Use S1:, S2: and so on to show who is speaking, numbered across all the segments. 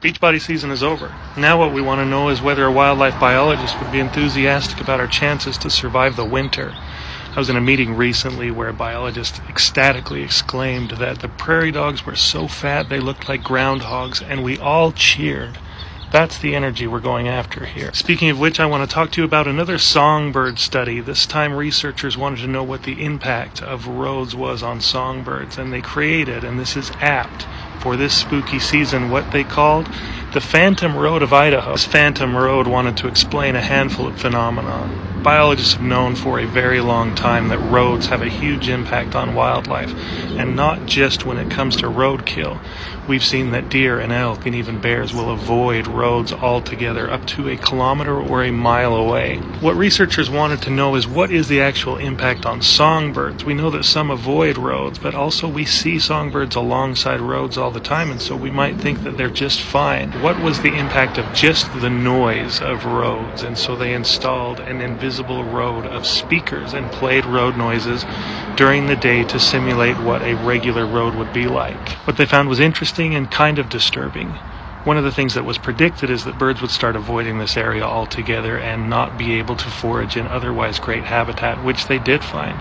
S1: Beachbody season is over. Now what we want to know is whether a wildlife biologist would be enthusiastic about our chances to survive the winter. I was in a meeting recently where a biologist ecstatically exclaimed that the prairie dogs were so fat they looked like groundhogs, and we all cheered. That's the energy we're going after here. Speaking of which, I want to talk to you about another songbird study. This time researchers wanted to know what the impact of roads was on songbirds, and they created, and this is apt for this spooky season, what they called the Phantom Road of Idaho. This Phantom Road wanted to explain a handful of phenomena. Biologists have known for a very long time that roads have a huge impact on wildlife, and not just when it comes to roadkill. We've seen that deer and elk and even bears will avoid roads altogether up to a kilometer or a mile away. What researchers wanted to know is what is the actual impact on songbirds. We know that some avoid roads, but also we see songbirds alongside roads all the time, and so we might think that they're just fine. What was the impact of just the noise of roads? And so they installed an invisible road of speakers and played road noises during the day to simulate what a regular road would be like. What they found was interesting and kind of disturbing. One of the things that was predicted is that birds would start avoiding this area altogether and not be able to forage in otherwise great habitat, which they did find.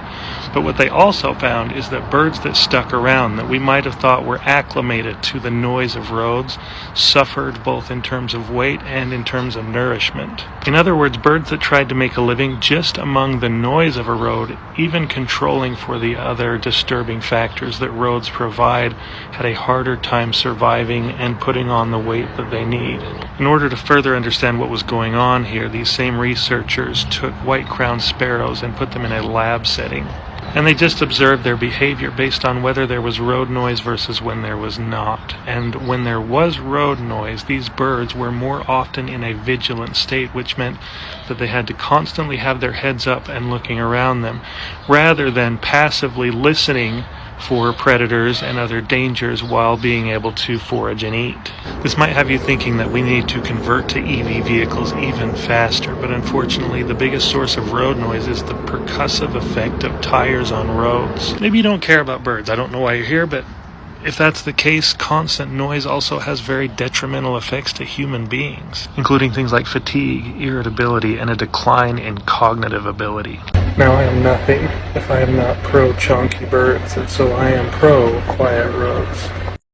S1: But what they also found is that birds that stuck around, that we might have thought were acclimated to the noise of roads, suffered both in terms of weight and in terms of nourishment. In other words, birds that tried to make a living just among the noise of a road, even controlling for the other disturbing factors that roads provide, had a harder time surviving and putting on the weight that they need. In order to further understand what was going on here, these same researchers took white-crowned sparrows and put them in a lab setting. And they just observed their behavior based on whether there was road noise versus when there was not. And when there was road noise, these birds were more often in a vigilant state, which meant that they had to constantly have their heads up and looking around them, rather than passively listening for predators and other dangers while being able to forage and eat. This might have you thinking that we need to convert to EV vehicles even faster, but unfortunately the biggest source of road noise is the percussive effect of tires on roads. Maybe you don't care about birds, I don't know why you're here, but if that's the case, constant noise also has very detrimental effects to human beings, including things like fatigue, irritability, and a decline in cognitive ability. Now I am nothing if I am not pro-chonky birds, and so I am pro-quiet roads.